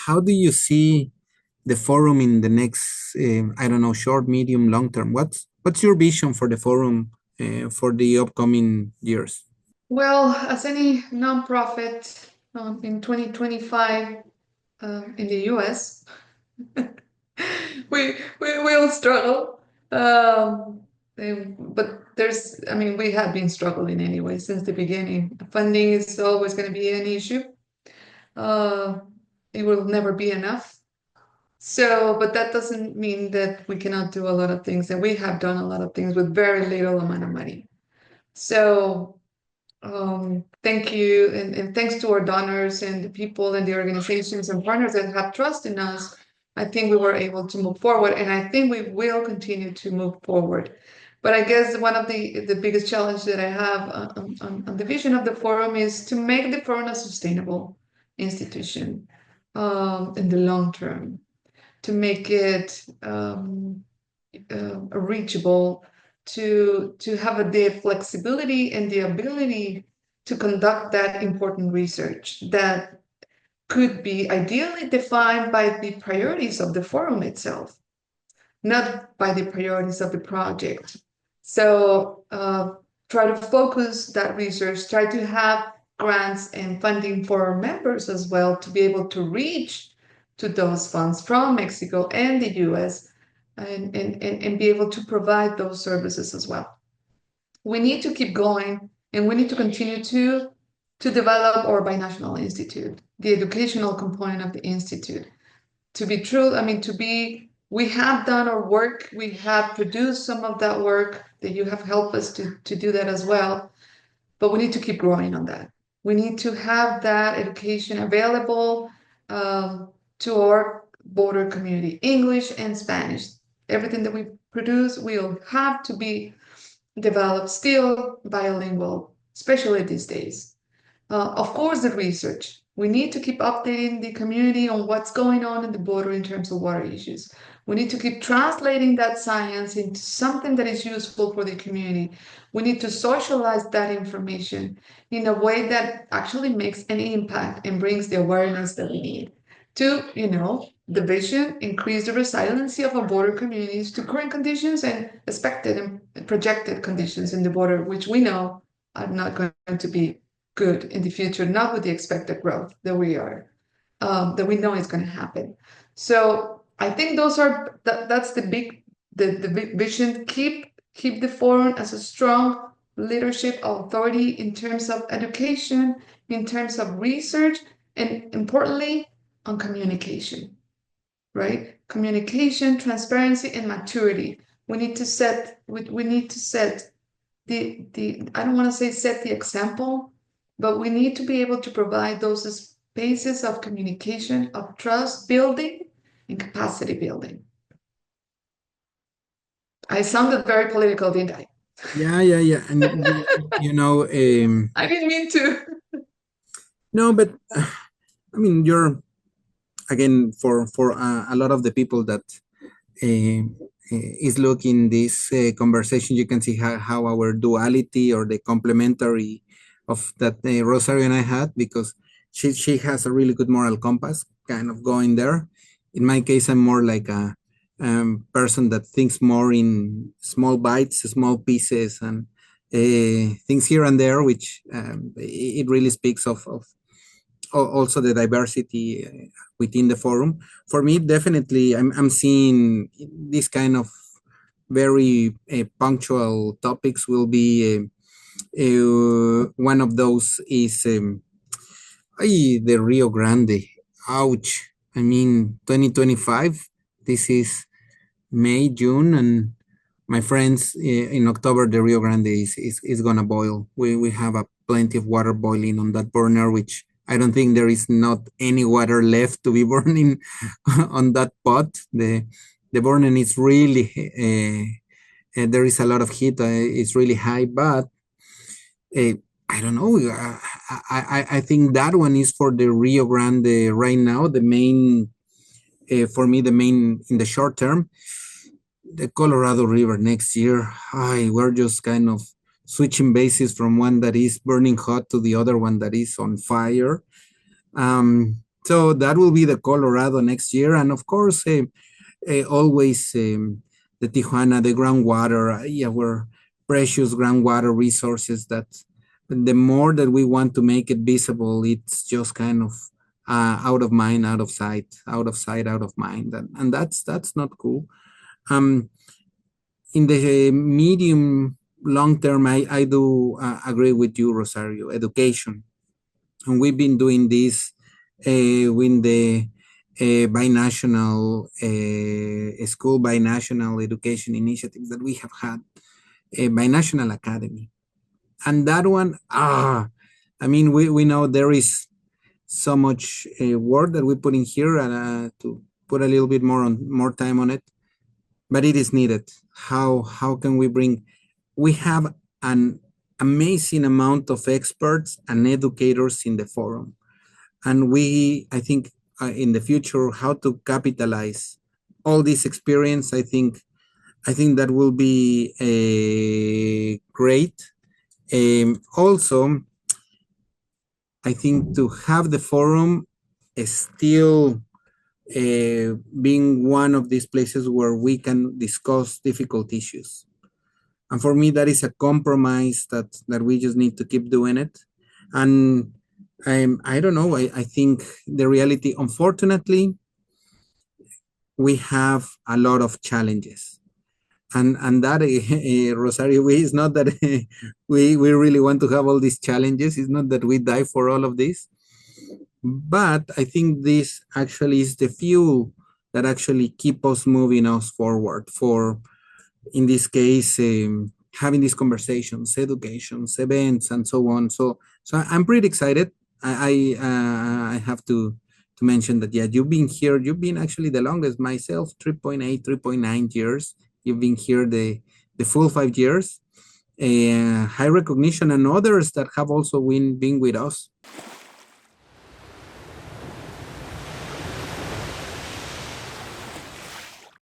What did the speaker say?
how do you see the forum in the next, I don't know, short, medium, long term? What's your vision for the forum for the upcoming years? Well, as any nonprofit in 2025 in the US, we will struggle. But I mean, we have been struggling anyway since the beginning. Funding is always going to be an issue. Uh, it will never be enough. So, but that doesn't mean that we cannot do a lot of things, and we have done a lot of things with very little amount of money. So, thank you, and thanks to our donors and the people and the organizations and partners that have trust in us. I think we were able to move forward, and I think we will continue to move forward. But I guess one of the biggest challenge that I have on the vision of the forum is to make the forum a sustainable institution in the long term, to make it reachable, to have the flexibility and the ability to conduct that important research that could be ideally defined by the priorities of the forum itself, not by the priorities of the project. So try to focus that research, try to have grants and funding for our members as well to be able to reach to those funds from Mexico and the US, and be able to provide those services as well. We need to keep going, and we need to continue to develop our binational institute, the educational component of the institute. To be true, I mean, we have done our work, we have produced some of that work that you have helped us to do that as well, but we need to keep growing on that. We need to have that education available to our border community, English and Spanish. Everything that we produce will have to be developed still bilingual, especially these days. Of course, the research. We need to keep updating the community on what's going on in the border in terms of water issues. We need to keep translating that science into something that is useful for the community. We need to socialize that information in a way that actually makes an impact and brings the awareness that we need to, the vision, increase the resiliency of our border communities to current conditions and expected and projected conditions in the border, which we know are not going to be good in the future, not with the expected growth that we know is going to happen. So I think that's the big vision. Keep the forum as a strong leadership authority in terms of education, in terms of research, and importantly, on communication, right? Communication, transparency, and maturity. We need to set the I don't want to say set the example, but we need to be able to provide those spaces of communication, of trust building, and capacity building. I sounded very political, didn't I? Yeah. And I didn't mean to. no, but I mean, you're again for a lot of the people that is looking this conversation, you can see how our duality or the complementary of that Rosario and I had, because she has a really good moral compass kind of going there. In my case, I'm more like a person that thinks more in small bites, small pieces, and things here and there, which it really speaks of also the diversity within the forum. For me, definitely, I'm seeing this kind of very punctual topics will be one of those is the Rio Grande. Ouch. I mean, 2025, this is May, June, and my friends, in October, the Rio Grande is gonna boil. We have a plenty of water boiling on that burner, which I don't think there is not any water left to be burning on that pot. The burning is really there is a lot of heat. It's really high, but uh, I don't know. I think that one is for the Rio Grande right now. The main for me, the main in the short term, the Colorado River next year. We're just kind of switching bases from one that is burning hot to the other one that is on fire. Um, So that will be the Colorado next year. And of course, always the Tijuana, the groundwater, our precious groundwater resources that the more that we want to make it visible, it's just kind of out of mind, out of sight, out of sight, out of mind. And that's not cool. In the medium long term, I do agree with you, Rosario, education. And we've been doing this with the binational school binational education initiatives that we have had, a binational academy. And that one, I mean, we know there is so much work that we put in here to put a little bit more time on it, but it is needed. How can we bring? We have an amazing amount of experts and educators in the forum, and I think, in the future, how to capitalize all this experience. I think that will be a great. Also, I think to have the forum is still being one of these places where we can discuss difficult issues. And for me, that is a compromise that we just need to keep doing it. And I don't know, I think the reality, unfortunately, we have a lot of challenges. And that, Rosario, is not that we really want to have all these challenges. It's not that we die for all of this. But I think this actually is the fuel that actually keep us moving us forward for, in this case, having these conversations, educations, events, and so on. So I'm pretty excited. I have to mention that, yeah, you've been here. You've been actually the longest. Myself, 3.8, 3.9 years. You've been here the full 5 years. High recognition, and others that have also been with us.